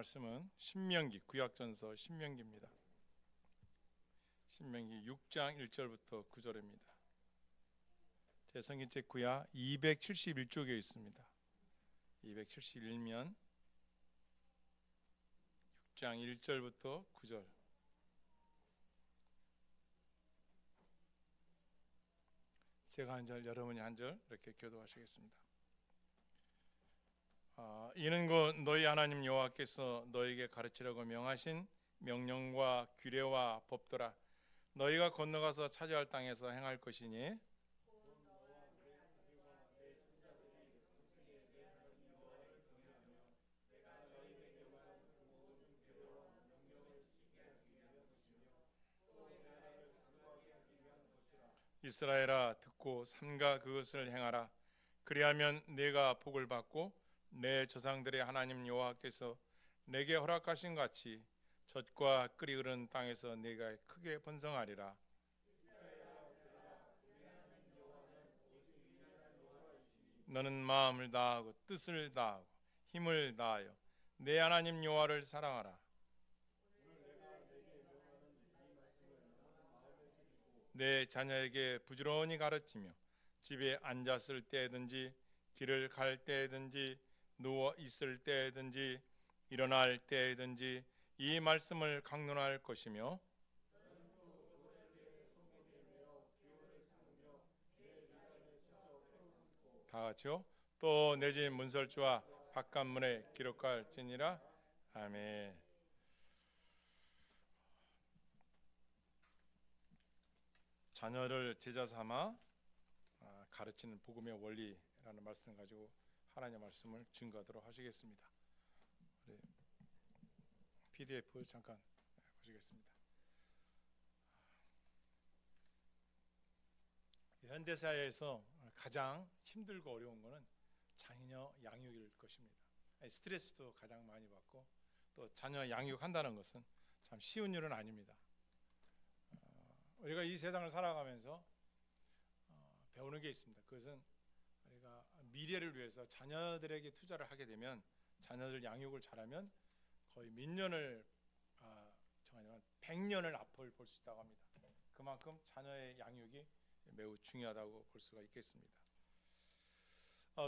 말씀은 신명기, 구약전서 신명기입니다. 신명기 6장 1절부터 9절입니다. 제 성경책 구약 271쪽에 있습니다. 271면 6장 1절부터 9절. 제가 한 절, 여러분이 한 절 이렇게 교도하시겠습니다. 이는 곧 너희 하나님 여호와께서 너희에게 가르치라고 명하신 명령과 규례와 법도라. 너희가 건너가서 차지할 땅에서 행할 것이니 이스라엘아 듣고 삼가 그것을 행하라. 그리하면 내가 복을 받고 내 조상들의 하나님 여호와께서 내게 허락하신 같이 젖과 끓이 흐르는 땅에서 내가 크게 번성하리라. 너는 마음을 다하고 뜻을 다하고 힘을 다하여 내 하나님 여호와를 사랑하라. 내 자녀에게 부지런히 가르치며 집에 앉았을 때든지 길을 갈 때든지 누워 있을 때든지 일어날 때든지 이 말씀을 강론할 것이며 다 같이요. 또 내 집 문설주와 바깥문에 기록할지니라. 아멘. 자녀를 제자 삼아 가르치는 복음의 원리라는 말씀을 가지고 하나님의 말씀을 증거하도록 하시겠습니다. PDF 잠깐 보시겠습니다. 현대사회에서 가장 힘들고 어려운 것은 자녀 양육일 것입니다. 스트레스도 가장 많이 받고 또 자녀 양육한다는 것은 참 쉬운 일은 아닙니다. 우리가 이 세상을 살아가면서 배우는 게 있습니다. 그것은 우리가 미래를 위해서 자녀들에게 투자를 하게 되면 자녀들 양육을 잘하면 거의 몇 년을 정하냐면 100년을 앞을 볼 수 있다고 합니다. 그만큼 자녀의 양육이 매우 중요하다고 볼 수가 있겠습니다.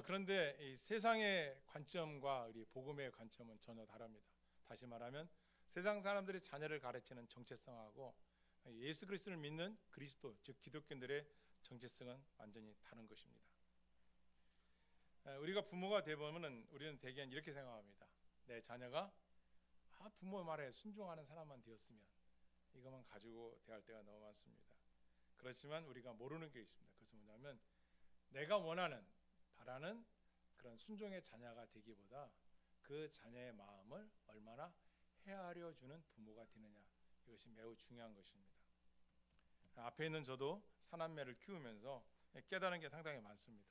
그런데 이 세상의 관점과 우리 복음의 관점은 전혀 다릅니다. 다시 말하면 세상 사람들이 자녀를 가르치는 정체성하고 예수 그리스도를 믿는 그리스도 즉 기독교인들의 정체성은 완전히 다른 것입니다. 우리가 부모가 되보면은 우리는 대개는 이렇게 생각합니다. 내 자녀가 부모 말에 순종하는 사람만 되었으면 이것만 가지고 대할 때가 너무 많습니다. 그렇지만 우리가 모르는 게 있습니다. 그것은 뭐냐면 내가 원하는 바라는 그런 순종의 자녀가 되기보다 그 자녀의 마음을 얼마나 헤아려 주는 부모가 되느냐, 이것이 매우 중요한 것입니다. 앞에 있는 저도 사남매를 키우면서 깨달은 게 상당히 많습니다.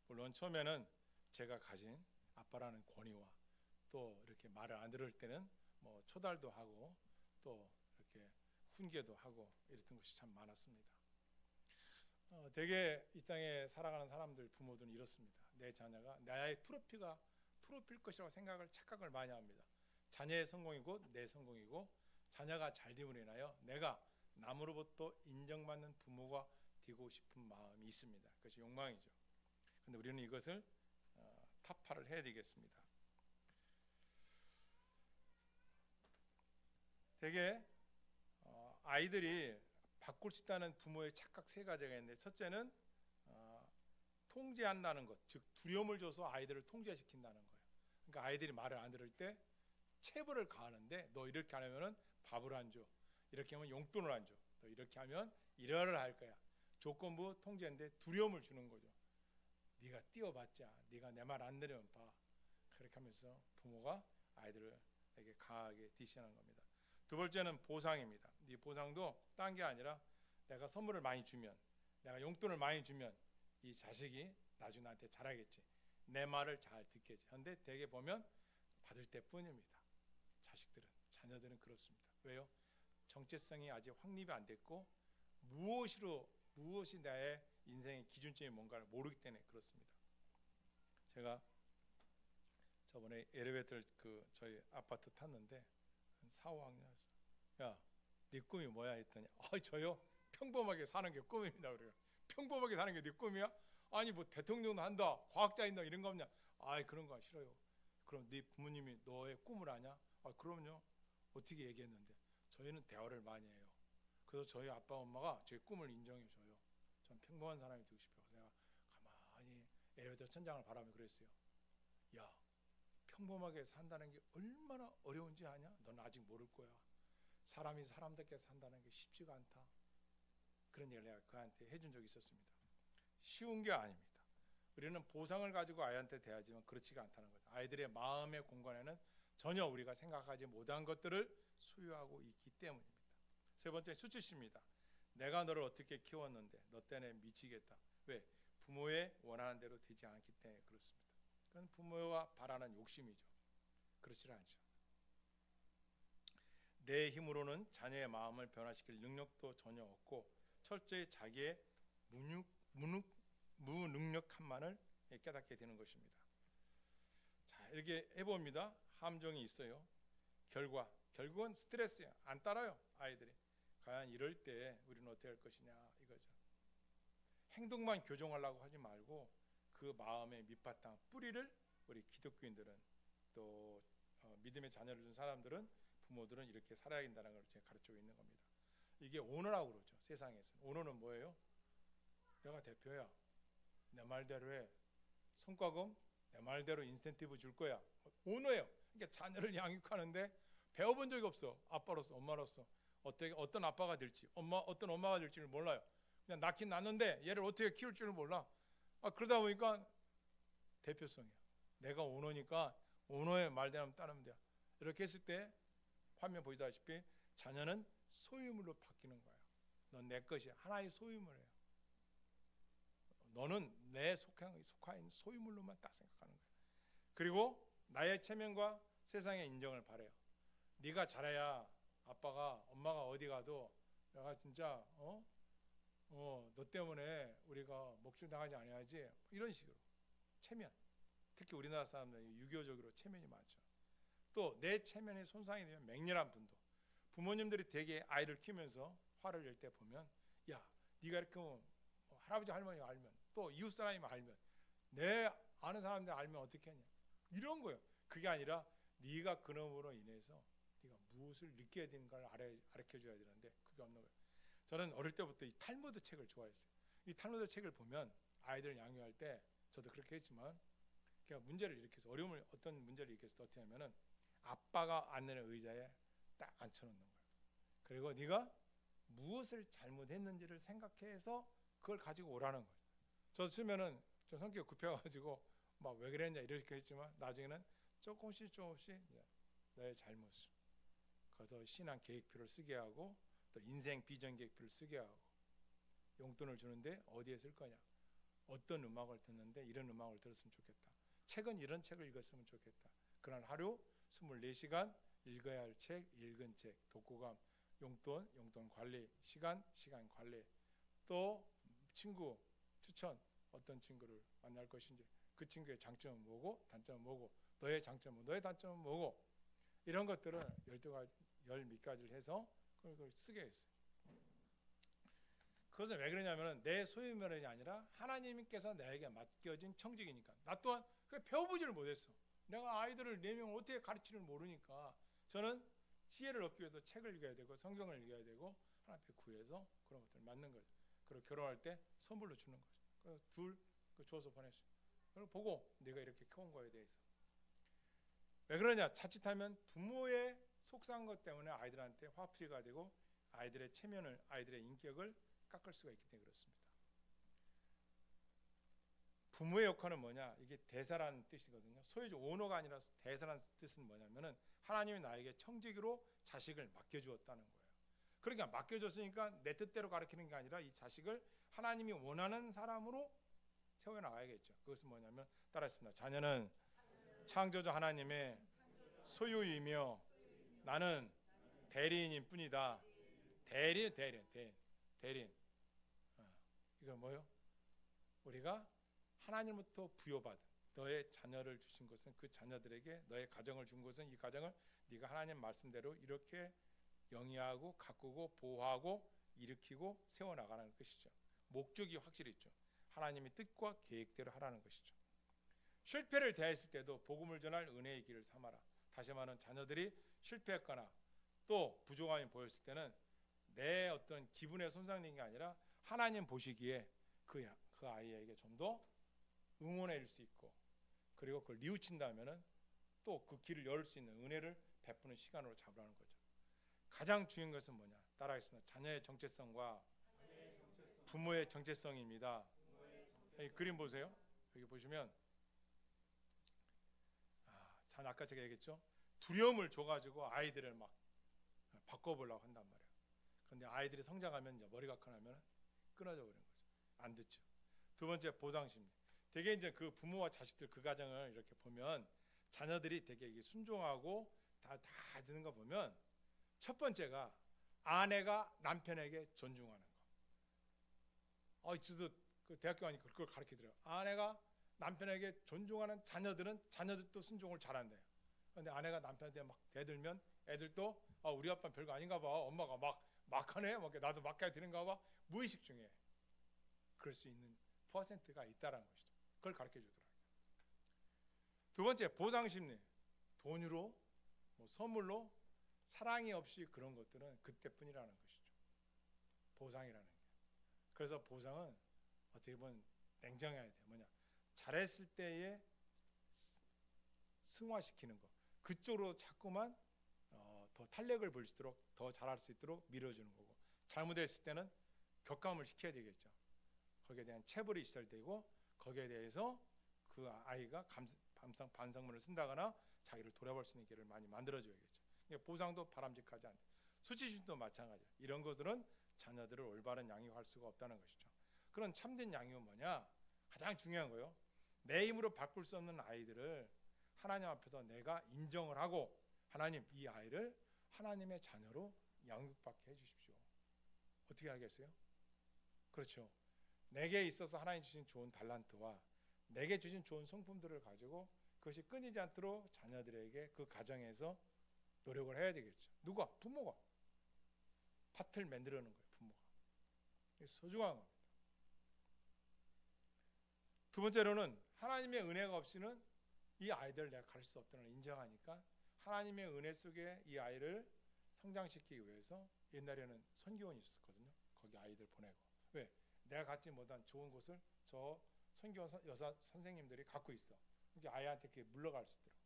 물론 처음에는 제가 가진 아빠라는 권위와 또 이렇게 말을 안 들을 때는 뭐 초달도 하고 또 이렇게 훈계도 하고 이랬던 것이 참 많았습니다. 되게 이 땅에 살아가는 사람들 부모들은 이렇습니다. 내 자녀가 나의 트로피일 것이라고 착각을 많이 합니다. 자녀의 성공이 곧 내 성공이고 자녀가 잘 됨으로 인하여 내가 남으로부터 인정받는 부모가 되고 싶은 마음이 있습니다. 그것이 욕망이죠. 그런데 우리는 이것을 타파를 해야 되겠습니다. 되게 아이들이 바꿀 수 있다는 부모의 착각 세 가지가 있는데, 첫째는 통제한다는 것, 즉 두려움을 줘서 아이들을 통제시킨다는 거예요. 그러니까 아이들이 말을 안 들을 때 체벌을 가하는데 너 이렇게 안 하면은 밥을 안 줘, 이렇게 하면 용돈을 안 줘, 너 이렇게 하면 이러를 할 거야. 조건부 통제인데 두려움을 주는 거죠. 네가 뛰어봤자, 네가 내 말 안 들으면 봐. 그렇게 하면서 부모가 아이들에게 강하게 디시하는 겁니다. 두 번째는 보상입니다. 이 보상도 딴 게 아니라 내가 선물을 많이 주면, 내가 용돈을 많이 주면 이 자식이 나중에 나한테 잘하겠지, 내 말을 잘 듣겠지. 그런데 대개 보면 받을 때뿐입니다. 자녀들은 그렇습니다. 왜요? 정체성이 아직 확립이 안 됐고 무엇이 나의 인생의 기준점이 뭔가를 모르기 때문에 그렇습니다. 제가 저번에 엘리베이터를 저희 아파트 탔는데 한 4, 5학년이었어. 야, 네 꿈이 뭐야 했더니 저요? 평범하게 사는 게 꿈입니다. 그래요. 평범하게 사는 게 네 꿈이야? 아니 뭐 대통령도 한다, 과학자인다 이런 거 없냐? 그런 거 싫어요. 그럼 네 부모님이 너의 꿈을 아냐? 그럼요. 어떻게 얘기했는데? 저희는 대화를 많이 해요. 그래서 저희 아빠 엄마가 제 꿈을 인정해 줘요. 전 평범한 사람이 되고 싶어요. 제가 가만히 엘리베이터 천장을 바라며 그랬어요. 야, 평범하게 산다는 게 얼마나 어려운지 아냐? 넌 아직 모를 거야. 사람이 사람답게 산다는 게 쉽지가 않다. 그런 얘기를 내가 그한테 해준 적이 있었습니다. 쉬운 게 아닙니다. 우리는 보상을 가지고 아이한테 대하지만 그렇지가 않다는 거죠. 아이들의 마음의 공간에는 전혀 우리가 생각하지 못한 것들을 소유하고 있기 때문입니다. 세 번째, 수치심입니다. 내가 너를 어떻게 키웠는데 너 때문에 미치겠다. 왜? 부모의 원하는 대로 되지 않기 때문에 그렇습니다. 그건 부모가 바라는 욕심이죠. 그렇지 않죠. 내 힘으로는 자녀의 마음을 변화시킬 능력도 전혀 없고 철저히 자기의 무능력함만을 깨닫게 되는 것입니다. 자, 이렇게 해봅니다. 함정이 있어요. 결국은 스트레스야. 안 따라요, 아이들이. 과연 이럴 때 우리는 어떻게 할 것이냐 이거죠. 행동만 교정하려고 하지 말고 그 마음의 밑바탕 뿌리를 우리 기독교인들은 또 믿음의 자녀를 둔 사람들은 부모들은 이렇게 살아야 된다는 걸 제가 가르치고 있는 겁니다. 이게 오너라고 그러죠. 세상에서 오너는 뭐예요? 내가 대표야. 내 말대로 해. 성과금 내 말대로 인센티브 줄 거야. 오너예요. 그러니까 자녀를 양육하는데 배워본 적이 없어. 아빠로서, 엄마로서 어떤 아빠가 될지, 어떤 엄마가 될지를 몰라요. 그냥 낳긴 낳는데 얘를 어떻게 키울 줄을 몰라. 그러다 보니까 대표성이야. 내가 오너니까 오너의 말대로 따르면 돼. 이렇게 했을 때 화면 보시다시피 자녀는 소유물로 바뀌는 거야. 넌 내 것이야. 하나의 소유물이에요. 너는 내 속한 소유물로만 딱 생각하는 거야. 그리고 나의 체면과 세상의 인정을 바래요. 네가 잘해야 아빠가 엄마가 어디 가도 내가 진짜 너 때문에 우리가 먹질 당하지 않아야지. 이런 식으로 체면. 특히 우리나라 사람들은 유교적으로 체면이 많죠. 또 내 체면에 손상이 되면 맹렬한 분도. 부모님들이 되게 아이를 키우면서 화를 낼 때 보면 야, 네가 이렇게 할아버지 할머니가 알면 또 이웃 사람이 알면 내 아는 사람들 알면 어떻게 하냐. 이런 거예요. 그게 아니라 네가 그놈으로 인해서 네가 무엇을 느껴야 되는가를 가르쳐줘야 되는데 그게 없는 거예요. 저는 어릴 때부터 이 탈무드 책을 좋아했어요. 이 탈무드 책을 보면 아이들 양육할 때 저도 그렇게 했지만 그러니까 문제를 일으켜서 어떤 문제를 일으켜서 어떻게 하면은 아빠가 앉는 의자에 딱 앉혀놓는 거예요. 그리고 네가 무엇을 잘못했는지를 생각해서 그걸 가지고 오라는 거예요. 저 처음에는 좀 성격이 급해가지고 막 왜 그랬냐 이렇게 했지만 나중에는 조금씩 너의 잘못을 거기서 신앙 계획표를 쓰게 하고 또 인생 비전 계획표를 쓰게 하고 용돈을 주는데 어디에 쓸 거냐, 어떤 음악을 듣는데 이런 음악을 들었으면 좋겠다, 책은 이런 책을 읽었으면 좋겠다. 그날 하루 24시간 읽어야 할 책, 읽은 책, 독후감, 용돈 관리, 시간 관리, 또 친구 추천, 어떤 친구를 만날 것인지, 그 친구의 장점은 뭐고 단점은 뭐고, 너의 장점은 너의 단점은 뭐고, 이런 것들을 12가지, 10몇 가지를 해서 그걸 쓰게 했어요. 그것은 왜 그러냐면 내 소유물이 아니라 하나님께서 나에게 맡겨진 청직이니까. 나 또한 배워보지를 못했어. 내가 아이들을 4명을 어떻게 가르치를 모르니까 저는 지혜를 얻기 위해서 책을 읽어야 되고 성경을 읽어야 되고 하나님 앞에 구해서 그런 것들을 맞는 거죠. 그리고 결혼할 때 선물로 주는 거죠. 그래서 둘 줘서 보냈어요. 그걸 보고 내가 이렇게 키운 거에 대해서. 왜 그러냐? 자칫하면 부모의 속상한 것 때문에 아이들한테 화풀이가 되고 아이들의 체면을, 아이들의 인격을 깎을 수가 있기 때문에 그렇습니다. 부모의 역할은 뭐냐? 이게 대사라는 뜻이거든요. 소유주 오너가 아니라 대사라는 뜻은 뭐냐면은 하나님이 나에게 청지기로 자식을 맡겨주었다는 거예요. 그러니까 맡겨줬으니까 내 뜻대로 가르치는 게 아니라 이 자식을 하나님이 원하는 사람으로 세워나가야겠죠. 그것은 뭐냐면 따라했습니다. 자녀는 창조주 하나님의 소유이며 나는 대리인일 뿐이다. 대리인. 이건 뭐요? 우리가 하나님으로부터 부여받은 너의 자녀를 주신 것은 그 자녀들에게 너의 가정을 준 것은 이 가정을 네가 하나님 말씀대로 이렇게 영위하고 가꾸고 보호하고 일으키고 세워나가는 것이죠. 목적이 확실히 있죠. 하나님의 뜻과 계획대로 하라는 것이죠. 실패를 대했을 때도 복음을 전할 은혜의 길을 삼아라. 다시 말하면 자녀들이 실패했거나 또 부족함이 보였을 때는 내 어떤 기분에 손상된 게 아니라 하나님 보시기에 그 아이에게 좀 더 응원해 줄 수 있고, 그리고 그걸 뉘우친다면은 또 그 길을 열 수 있는 은혜를 베푸는 시간으로 잡으라는 거죠. 가장 중요한 것은 뭐냐? 따라하겠습니다. 자녀의 정체성과 부모의 정체성입니다. 여기 그림 보세요. 여기 보시면 아까 제가 얘기했죠. 두려움을 줘가지고 아이들을 막 바꿔보려고 한단 말이에요. 그런데 아이들이 성장하면 이제 머리가 커나면 끊어져 버리는 거죠. 안 듣죠. 두 번째, 보상심리. 되게 이제 그 부모와 자식들 그 가정을 이렇게 보면 자녀들이 되게 순종하고 다 듣는 거 보면 첫 번째가 아내가 남편에게 존중하는 거. 저도 그 대학교 가니까 그걸 가르치더라고요. 아내가 남편에게 존중하는 자녀들은 자녀들도 순종을 잘한대요. 그런데 아내가 남편한테 막 대들면 애들도 우리 아빠는 별거 아닌가 봐. 엄마가 막 하네. 나도 막 해야 되는가 봐. 무의식 중에 그럴 수 있는 퍼센트가 있다라는 것이죠. 그걸 가르쳐 주더라고요. 두 번째, 보상심리. 돈으로 선물로 사랑이 없이 그런 것들은 그때뿐이라는 것이죠. 보상이라는 게. 그래서 보상은 어떻게 보면 냉정해야 돼요. 뭐냐? 잘했을 때에 승화시키는 거. 그쪽으로 자꾸만 더 탄력을 볼 수 있도록, 더 잘할 수 있도록 밀어주는 거고, 잘못했을 때는 격감을 시켜야 되겠죠. 거기에 대한 체벌이 있어야 되고, 거기에 대해서 그 아이가 반성문을 쓴다거나 자기를 돌아볼 수 있는 기회를 많이 만들어줘야겠죠. 보상도 바람직하지 않다. 수치심도 마찬가지예요. 이런 것들은 자녀들을 올바른 양육할 수가 없다는 것이죠. 그런 참된 양육은 뭐냐? 가장 중요한 거요. 내 힘으로 바꿀 수 없는 아이들을 하나님 앞에서 내가 인정을 하고, 하나님, 이 아이를 하나님의 자녀로 양육받게 해주십시오. 어떻게 하겠어요? 그렇죠. 내게 있어서 하나님 주신 좋은 달란트와 내게 주신 좋은 성품들을 가지고 그것이 끊이지 않도록 자녀들에게 그 가정에서 노력을 해야 되겠죠. 누가? 부모가. 밭을 만들어놓은 거예요. 부모가. 소중한 겁니다. 두 번째로는 하나님의 은혜가 없이는 이 아이들을 내가 가르칠 수 없다는 걸 인정하니까 하나님의 은혜 속에 이 아이를 성장시키기 위해서 옛날에는 선교원이 있었거든요. 거기 아이들 보내고. 왜? 내가 갖지 못한 좋은 것을 저 선교원 여사 선생님들이 갖고 있어. 그게 아이한테 그게 물러갈 수 있도록.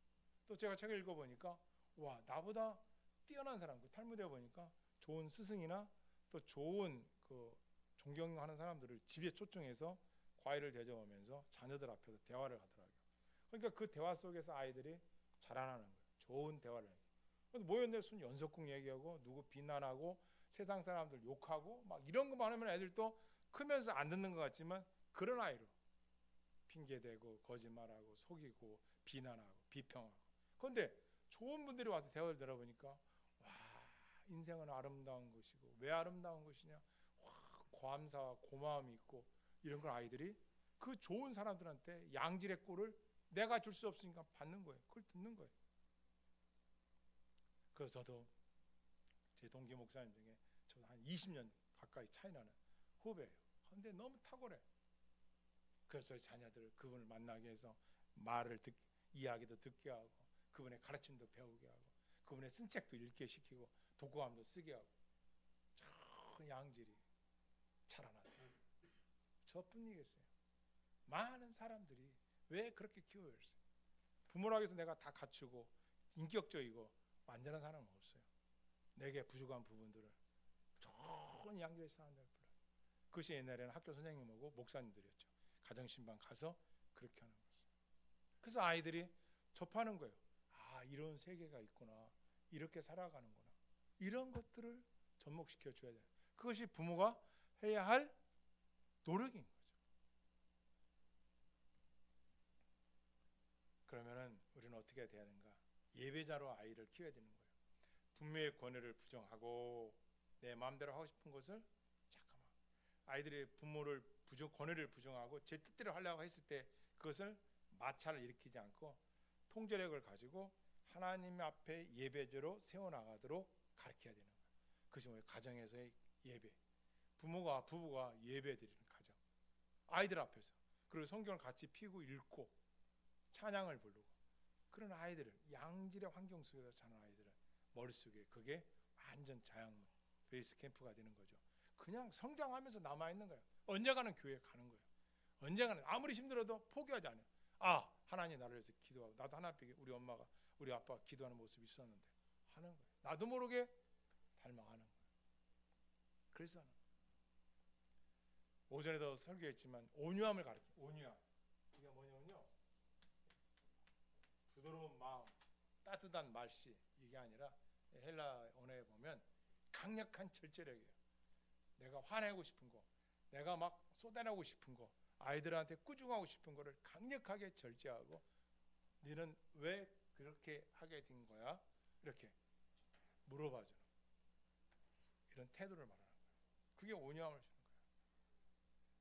또 제가 책을 읽어보니까 와, 나보다 뛰어난 사람, 그 탈무드에 보니까 좋은 스승이나 또 좋은 그 존경하는 사람들을 집에 초청해서 과일을 대접하면서 자녀들 앞에서 대화를 하더라고요. 그러니까 그 대화 속에서 아이들이 자라나는 거예요. 좋은 대화를. 모였는데 순 연속궁 얘기하고 누구 비난하고 세상 사람들 욕하고 막 이런 것만 하면 애들도 크면서 안 듣는 것 같지만 그런 아이로 핑계대고 거짓말하고 속이고 비난하고 비평하고. 그런데 좋은 분들이 와서 대화를 들어보니까 와, 인생은 아름다운 것이고 왜 아름다운 것이냐, 와, 감사와 고마움이 있고 이런 걸 아이들이 그 좋은 사람들한테 양질의 꼴을 내가 줄 수 없으니까 받는 거예요. 그걸 듣는 거예요. 그래서 저도 제 동기 목사님 중에 저도 한 20년 가까이 차이 나는 후배예요. 그런데 너무 탁월해. 그래서 저희 자녀들 그분을 만나게 해서 이야기도 듣게 하고 그분의 가르침도 배우게 하고 그분의 쓴 책도 읽게 시키고 독후감도 쓰게 하고 저 양질이 자라나요. 저뿐이겠어요. 많은 사람들이 왜 그렇게 키워야겠어요? 부모라고 해서 내가 다 갖추고 인격적이고 완전한 사람은 없어요. 내게 부족한 부분들을 좋은 양질의 사람들 불러요. 그것이 옛날에는 학교 선생님하고 목사님들이었죠. 가정신방 가서 그렇게 하는 거죠. 그래서 아이들이 접하는 거예요. 아, 이런 세계가 있구나. 이렇게 살아가는구나. 이런 것들을 접목시켜 줘야 돼요. 그것이 부모가 해야 할 노력인 거죠. 그러면은 우리는 어떻게 해야 되는가? 예배자로 아이를 키워야 되는 거예요. 부모의 권위를 부정하고 내 마음대로 하고 싶은 것을 잠깐만 아이들이 부모를 권위를 부정하고 제 뜻대로 하려고 했을 때 그것을 마찰을 일으키지 않고 통제력을 가지고 하나님 앞에 예배제로 세워나가도록 가르쳐야 되는 거예요. 그것이 뭐예요? 가정에서의 예배. 부부가 예배 드리는 가정. 아이들 앞에서. 그리고 성경을 같이 피고 읽고 찬양을 부르고 그런 아이들을 양질의 환경 속에서 자란 아이들은 머릿속에 그게 완전 자양문 베이스 캠프가 되는 거죠. 그냥 성장하면서 남아있는 거예요. 언젠가는 교회 가는 거예요. 언젠가는 아무리 힘들어도 포기하지 않아요. 하나님 나를 위해서 기도하고 나도 하나님께 우리 엄마가 우리 아빠가 기도하는 모습이 있었는데 하는 거예요. 나도 모르게 닮아가는 거예요. 그래서 오전에도 설교했지만 온유함을 가르쳐요. 온유함. 이게 뭐냐면요. 부드러운 마음, 따뜻한 말씨 이게 아니라 헬라 언어에 보면 강력한 절제력이에요. 내가 화내고 싶은 거, 내가 막 쏟아내고 싶은 거, 아이들한테 꾸중하고 싶은 거를 강력하게 절제하고 너는 왜 그렇게 하게 된 거야? 이렇게 물어봐주는 이런 태도를 말하는 거예요. 그게 온유함을 주는 거예요.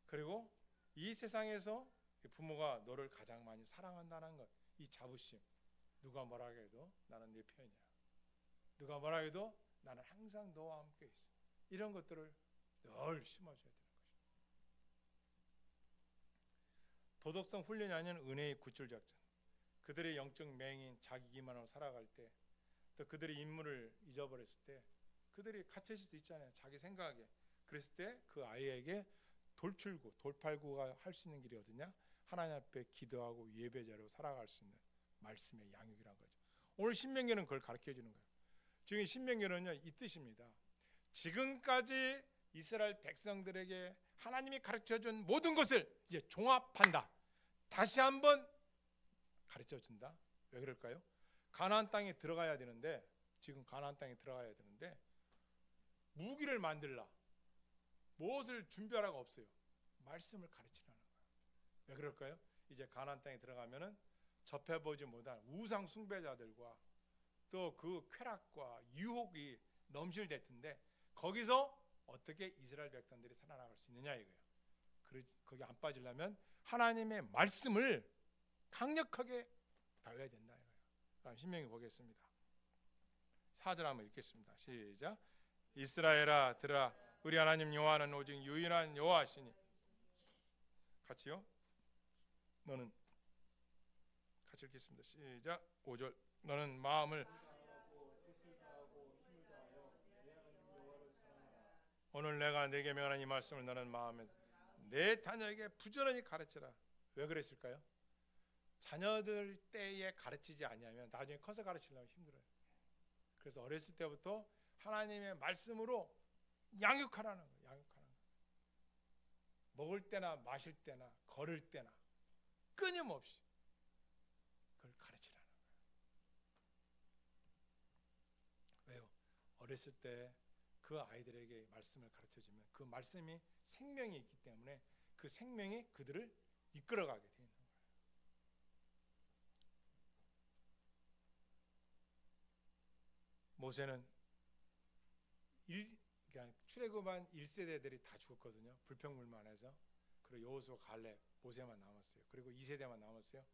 그리고 이 세상에서 부모가 너를 가장 많이 사랑한다는 것, 이 자부심. 누가 뭐라 해도 나는 네 편이야. 누가 뭐라 해도 나는 항상 너와 함께 있어. 이런 것들을 늘 심어줘야 되는 것입니다. 도덕성 훈련이 아닌 은혜의 구출 작전. 그들의 영적 맹인 자기 기만으로 살아갈 때, 또 그들의 임무를 잊어버렸을 때, 그들이 갇혀질 수 있잖아요. 자기 생각에. 그랬을 때 그 아이에게 돌출구, 돌팔구가 할 수 있는 길이 어디냐? 하나님 앞에 기도하고 예배자로 살아갈 수 있는 말씀의 양육이라는 거죠. 오늘 신명기는 그걸 가르쳐 주는 거예요. 지금 신명기는요 이 뜻입니다. 지금까지 이스라엘 백성들에게 하나님이 가르쳐준 모든 것을 이제 종합한다. 다시 한번 가르쳐준다. 왜 그럴까요? 가나안 땅에 들어가야 되는데 지금 가나안 땅에 들어가야 되는데 무기를 만들라. 무엇을 준비하라가 없어요. 말씀을 가르치라는 거예요. 왜 그럴까요? 이제 가나안 땅에 들어가면은 접해보지 못한 우상 숭배자들과 또 그 쾌락과 유혹이 넘실댈 텐데 거기서 어떻게 이스라엘 백성들이 살아나갈 수 있느냐 이거예요. 거기 안 빠지려면 하나님의 말씀을 강력하게 배워야 된다 이거예요. 그럼 신명기 보겠습니다. 4절 한번 읽겠습니다. 시작. 이스라엘아 들으라 우리 하나님 여호와는 오직 유일한 여호와시니 같이요. 너는 같이 읽겠습니다. 시작. 5절. 너는 마음을 오늘 내가 네게 명하는 이 말씀을 너는 마음에 내 자녀에게 부지런히 가르치라. 왜 그랬을까요? 자녀들 때에 가르치지 않냐면 나중에 커서 가르치려면 힘들어요. 그래서 어렸을 때부터 하나님의 말씀으로 양육하라는 거예요. 양육하라는 거예요. 먹을 때나 마실 때나 걸을 때나 끊임없이 그걸 가르치라는 거예요. 왜요? 어렸을 때 그 아이들에게 말씀을 가르쳐주면 그 말씀이 생명이 있기 때문에 그 생명이 그들을 이끌어가게 되는 거예요. 모세는 그러니까 출애굽한 1세대들이 다 죽었거든요. 불평불만해서. 그리고 여호수아, 갈렙, 모세만 남았어요. 그리고 2세대만 남았어요.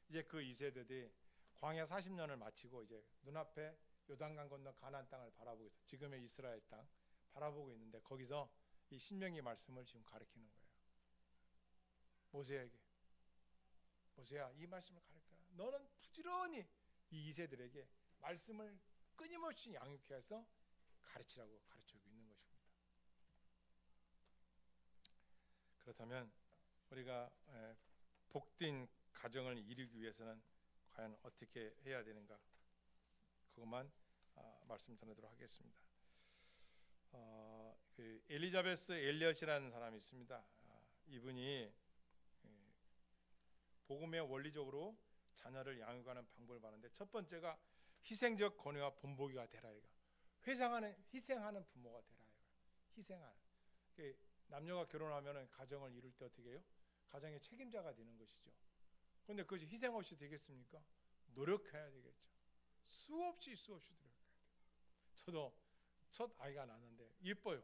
이제 그 2세대들이 광야 40년을 마치고 이제 눈앞에 요단강 건너 가나안 땅을 바라보고 있어요. 지금의 이스라엘 땅 바라보고 있는데 거기서 이 신명기 말씀을 지금 가르치는 거예요. 모세에게 모세야 이 말씀을 가르쳐라. 너는 부지런히 이 2세들에게 말씀을 끊임없이 양육해서 가르치라고 가르치고 있는 것입니다. 그렇다면 우리가 복된 가정을 이루기 위해서는 과연 어떻게 해야 되는가? 그것만 말씀 전하도록 하겠습니다. 그 엘리자베스 엘리엇이라는 사람이 있습니다. 이분이 복음의 원리적으로 자녀를 양육하는 방법을 봤는데 첫 번째가 희생적 권위와 본보기가 되라 이거. 희생하는 부모가 되라 이거. 희생하는. 남녀가 결혼하면은 가정을 이룰 때 어떻게 해요? 가정의 책임자가 되는 것이죠. 그런데 그것이 희생 없이 되겠습니까? 노력해야 되겠죠. 수없이 노력해야 돼요. 저도 첫 아이가 낳았는데 예뻐요.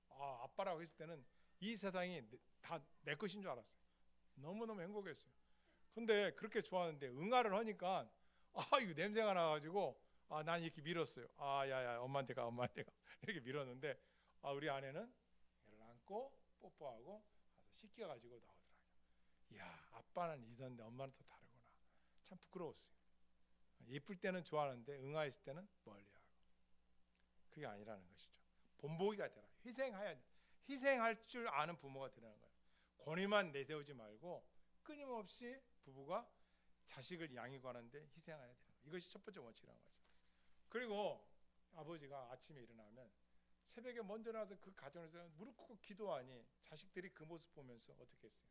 아빠라고 했을 때는 이 세상이 다 내 것인 줄 알았어요. 너무너무 행복했어요. 근데 그렇게 좋아하는데 응아를 하니까 이거 냄새가 나가지고 난 이렇게 밀었어요. 야야 엄마한테 가 이렇게 밀었는데 우리 아내는 얘를 안고 뽀뽀하고 가서 씻겨가지고 나오더라고요. 이야, 아빠는 이던데 엄마는 또 다르구나. 참 부끄러웠어요. 예쁠 때는 좋아하는데 응아했을 때는 멀리하고. 그게 아니라는 것이죠. 본보기가 되라. 희생할 줄 아는 부모가 되라는 거예요. 권위만 내세우지 말고 끊임없이 부부가 자식을 양육하고 하는데 희생해야 되는 거예요. 이것이 첫 번째 원칙이라는 거죠. 그리고 아버지가 아침에 일어나면 새벽에 먼저 일어나서 그 가정에서 무릎 꿇고 기도하니 자식들이 그 모습 보면서 어떻게 했어요?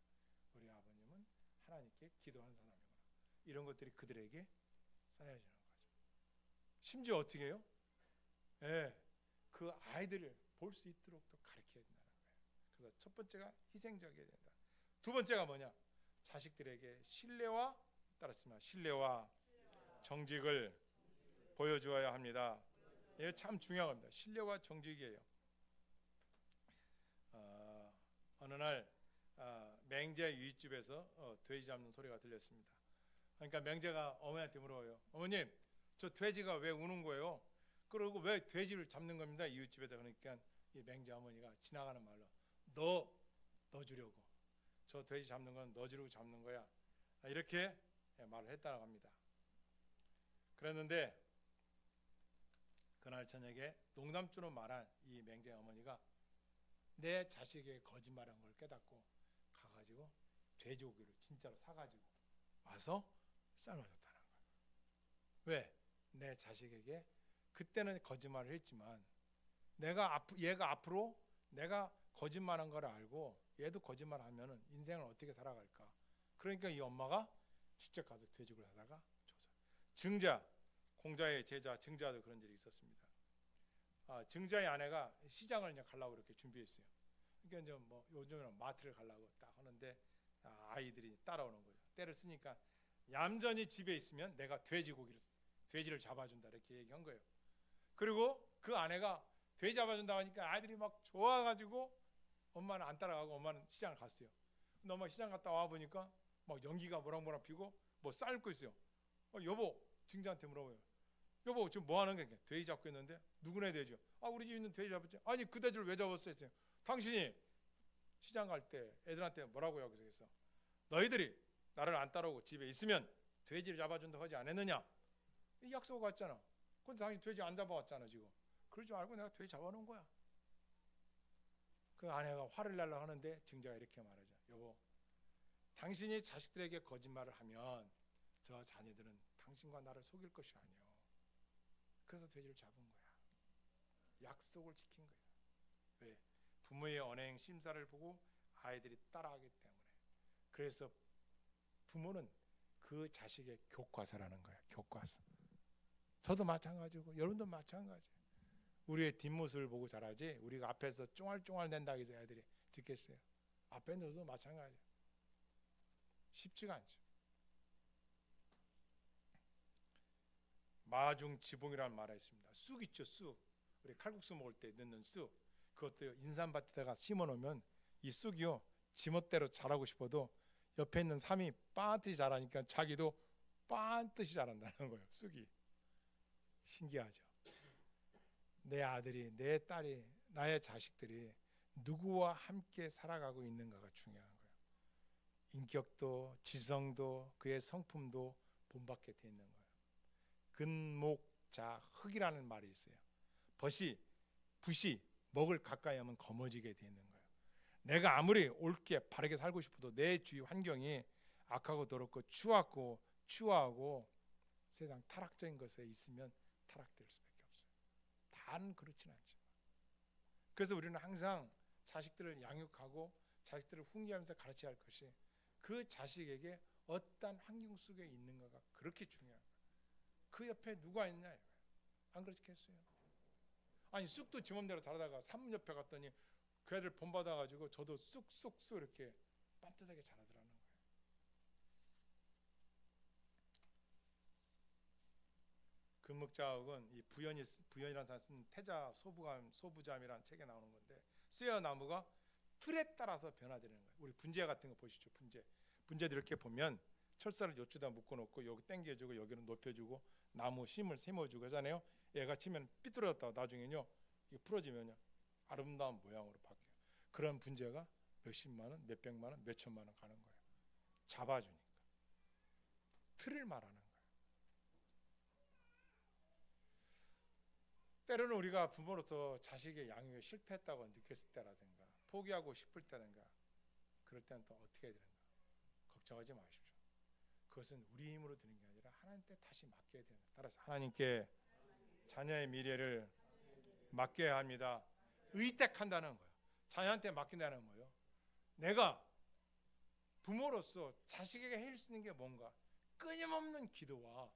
우리 아버님은 하나님께 기도하는 사람이구나. 이런 것들이 그들에게 쌓여지는 거죠. 심지어 어떻게 해요? 그 아이들을 볼 수 있도록 또 가르쳐야 된다는 거예요. 그래서 첫 번째가 희생적이어야 된다. 두 번째가 뭐냐? 자식들에게 신뢰와 정직을 보여주어야 합니다. 이게 참 중요한 겁니다. 신뢰와 정직이에요. 어느 날 맹자 유익집에서 돼지 잡는 소리가 들렸습니다. 그러니까 맹자가 어머니한테 물어요. 어머님, 저 돼지가 왜 우는 거예요? 그리고 왜 돼지를 잡는 겁니다, 이웃집에다. 그러니까 이 맹자 어머니가 지나가는 말로 너 주려고, 저 돼지 잡는 건 너 주려고 잡는 거야, 이렇게 말을 했다고 합니다. 그랬는데 그날 저녁에 농담처럼 말한 이 맹자 어머니가 내 자식의 거짓말한 걸 깨닫고 가가지고 돼지고기를 진짜로 사가지고 와서 삶아줬다는 거예요. 왜? 내 자식에게 그때는 거짓말을 했지만 얘가 앞으로 내가 거짓말한 걸 알고 얘도 거짓말하면은 인생을 어떻게 살아갈까? 그러니까 이 엄마가 직접 가서 돼지고기를 사다가 줘서. 증자, 공자의 제자 증자도 그런 일이 있었습니다. 증자의 아내가 시장을 이제 가려고 이렇게 준비했어요. 그러니까 이제 뭐 요즘에는 마트를 가려고 딱 하는데 아이들이 따라오는 거죠. 때를 쓰니까 얌전히 집에 있으면 내가 돼지를 잡아준다 이렇게 얘기한 거예요. 그리고 그 아내가 돼지 잡아준다 하니까 아이들이 막 좋아가지고 엄마는 안 따라가고 엄마는 시장을 갔어요. 근데 엄마 시장 갔다 와 보니까 막 연기가 모락모락 피고 뭐 삶고 있어요. 여보, 증자한테 물어봐요. 여보, 지금 뭐 하는 거야? 돼지 잡고 있는데. 누구네 돼지요? 우리 집 있는 돼지 잡았지. 아니 그 돼지를 왜 잡았어요? 했어요. 당신이 시장 갈 때 애들한테 뭐라고 하고 있어? 너희들이 나를 안 따라오고 집에 있으면 돼지를 잡아준다고 하지 않았느냐? 이 약속 같잖아. 근데 당신 돼지 안 잡아왔잖아 지금. 그럴 줄 알고 내가 돼지 잡아놓은 거야. 그 아내가 화를 내려고 하는데 증자가 이렇게 말하죠. 여보, 당신이 자식들에게 거짓말을 하면 저 자녀들은 당신과 나를 속일 것이 아니오. 그래서 돼지를 잡은 거야. 약속을 지킨 거야. 왜? 부모의 언행 심사를 보고 아이들이 따라하기 때문에. 그래서 부모는 그 자식의 교과서라는 거야. 교과서. 저도 마찬가지고 여러분도 마찬가지. 우리의 뒷모습을 보고 자라지 우리가 앞에서 쫑알쫑알 낸다고 해서 애들이 듣겠어요. 앞에 넣어도 마찬가지. 쉽지가 않죠. 마중지붕이라는 말이 있습니다. 쑥 있죠, 쑥. 우리 칼국수 먹을 때 넣는 쑥. 그것도 인삼밭에다가 심어놓으면 이 쑥이요 지멋대로 자라고 싶어도 옆에 있는 삼이 빤듯이 자라니까 자기도 빤듯이 자란다는 거예요. 쑥이. 신기하죠. 내 아들이, 내 딸이, 나의 자식들이 누구와 함께 살아가고 있는가가 중요한 거예요. 인격도 지성도 그의 성품도 본받게 돼 있는 거예요. 근목자 흙이라는 말이 있어요. 붓이 먹을 가까이 하면 검어지게 돼 있는 거예요. 내가 아무리 옳게 바르게 살고 싶어도 내 주위 환경이 악하고 더럽고 추하고 세상 타락적인 것에 있으면 타락될 수밖에 없어요. 다는 그렇지는 않지만. 그래서 우리는 항상 자식들을 양육하고 자식들을 훈계하면서 가르쳐야 할 것이 그 자식에게 어떤 환경 속에 있는가가 그렇게 중요한 거예요. 그 옆에 누가 있냐? 안 그렇겠어요? 아니 쑥도 지 맘대로 자라다가 산 옆에 갔더니 그 애들 본받아가지고 저도 쑥쑥쑥 이렇게 반듯하게 자라더라는 거예요. 금묵자옥은 이 부연이라는 사람 쓴 태자 소부잠이라는 책에 나오는 건데 쓰여 나무가 틀에 따라서 변화되는 거예요. 우리 분재 같은 거 보시죠. 분재들 이렇게 보면 철사를 요쪽에다 묶어놓고 여기 당겨주고 여기는 높여주고 나무 심을 심어주고 하잖아요. 얘가 치면 삐뚤어졌다가 나중에는요 이게 풀어지면요 아름다운 모양으로 바뀌어요. 그런 분재가 몇십만 원, 몇백만 원, 몇천만 원 가는 거예요. 잡아주니까. 틀을 말하는 거예요. 때로는 우리가 부모로서 자식의 양육에 실패했다고 느꼈을 때라든가 포기하고 싶을 때라든가 그럴 때는 또 어떻게 해야 되는가? 걱정하지 마십시오. 그것은 우리 힘으로 되는 게 아니라 하나님께 다시 맡겨야 됩니다. 따라서 하나님께 자녀의 미래를 맡겨야 합니다. 의택한다는 거예요. 자녀한테 맡긴다는 거예요. 내가 부모로서 자식에게 해줄 수 있는 게 뭔가? 끊임없는 기도와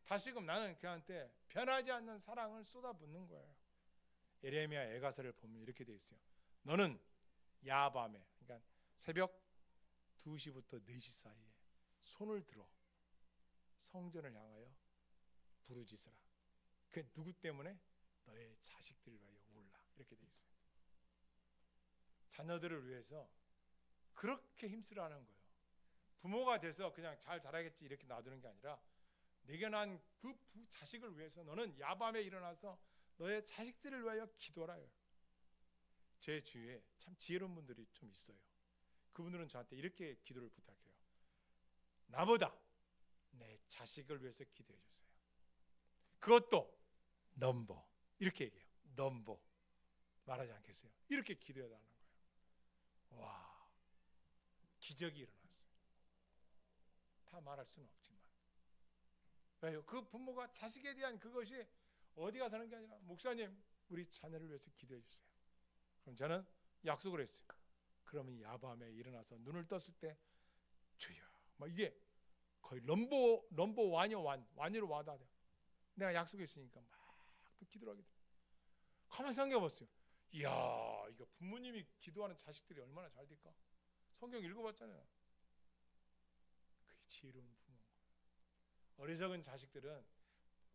다시금 나는 그한테 변하지 않는 사랑을 쏟아붓는 거예요. 에레미야 애가서를 보면 이렇게 되어 있어요. 너는 야밤에, 그러니까 새벽 2시부터 4시 사이에 손을 들어 성전을 향하여 부르짖으라. 그 누구 때문에? 너의 자식들을 위하여 울라. 이렇게 되어 있어요. 자녀들을 위해서 그렇게 힘쓰라는 거예요. 부모가 돼서 그냥 잘 자라겠지 이렇게 놔두는 게 아니라 내게 난 그 자식을 위해서 너는 야밤에 일어나서 너의 자식들을 위하여 기도하라요. 제 주위에 참 지혜로운 분들이 좀 있어요. 그분들은 저한테 이렇게 기도를 부탁해요. 나보다 내 자식을 위해서 기도해 주세요. 그것도 넘버 이렇게 얘기해요. 넘버 말하지 않겠어요? 이렇게 기도해달라는 거예요. 와, 기적이 일어났어요. 다 말할 수는 없지만 왜요? 그 부모가 자식에 대한 그것이 어디 가서는 게 아니라 목사님 우리 자녀를 위해서 기도해 주세요. 그럼 저는 약속을 했어요. 그러면 야밤에 일어나서 눈을 떴을 때 주여 막 이게 거의 넘버 완이로 와다 돼요. 내가 약속했으니까 막 또 기도를 하게 돼요. 가만히 생각해 봤어요. 이야 이거 부모님이 기도하는 자식들이 얼마나 잘 될까? 성경 읽어봤잖아요. 그게 지혜로운 부모인 거예요. 어리석은 자식들은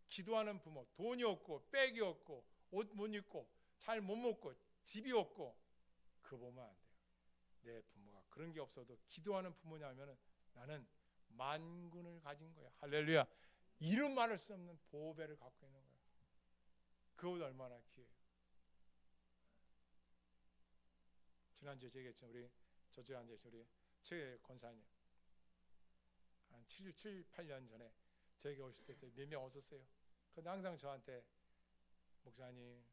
기도하는 부모, 돈이 없고 백이 없고 옷 못 입고 잘 못 먹고 집이 없고 그거 보면 안 돼요. 내 부모가 그런 게 없어도 기도하는 부모냐면은 나는 만군을 가진 거야. 할렐루야. 이름 말할 수 없는 보배를 갖고 있는 거야. 그것보다 얼마나 귀해요. 지난주에 제가 했죠. 우리 저쪽에 앉아있어 우리 최 권사님 한 7, 8년 전에 저에게 오실 때 몇 명 오셨어요. 근데 항상 저한테 목사님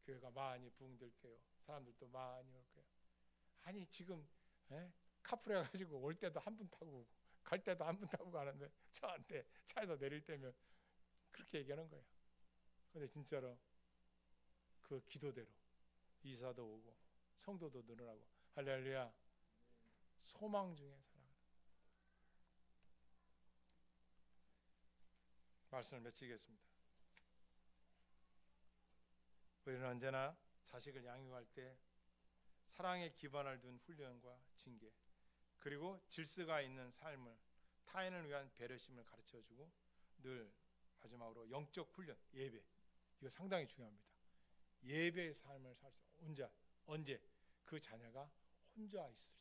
교회가 많이 부흥될게요. 사람들도 많이 올 거예요. 아니 지금 카풀 해가지고 올 때도 한 분 타고 오고 갈 때도 한 분 타고 가는데 저한테 차에서 내릴 때면 그렇게 얘기하는 거예요. 근데 진짜로 그 기도대로 이사도 오고 성도도 늘어나고 할렐루야. 소망 중에 살아가는 말씀을 맺히겠습니다. 우리는 언제나 자식을 양육할 때 사랑의 기반을 둔 훈련과 징계 그리고 질서가 있는 삶을 타인을 위한 배려심을 가르쳐주고 늘 마지막으로 영적 훈련 예배 이거 상당히 중요합니다. 예배의 삶을 살 수 언제 그 자녀가 혼자 있을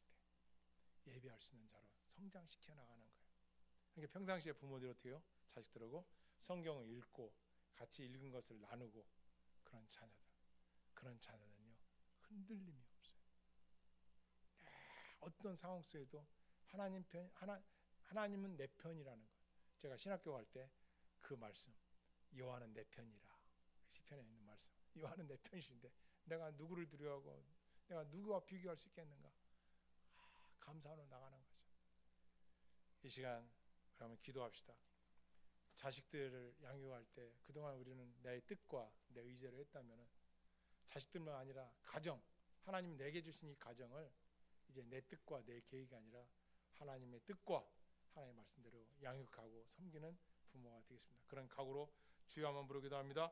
때 예배할 수 있는 자로 성장시켜 나가는 거예요. 그러니까 평상시에 부모들이 어떻게 해요? 자식들하고 성경을 읽고 같이 읽은 것을 나누고 그런 자녀는요 흔들림이 없어요. 어떤 상황 속에도 하나님은 내 편이라는 거예요. 제가 신학교 갈 때 그 말씀 여호와는 내 편이라 시편에 있는 말씀 여호와는 내 편이신데 내가 누구를 두려워하고 내가 누구와 비교할 수 있겠는가? 감사하며 나가는 거죠. 이 시간 그러면 기도합시다. 자식들을 양육할 때 그동안 우리는 내 뜻과 내 의지로 했다면 자식들만 아니라 가정 하나님이 내게 주신 이 가정을 이제 내 뜻과 내 계획이 아니라 하나님의 뜻과 하나님의 말씀대로 양육하고 섬기는 부모가 되겠습니다. 그런 각오로 주여 한번 부르기도 합니다.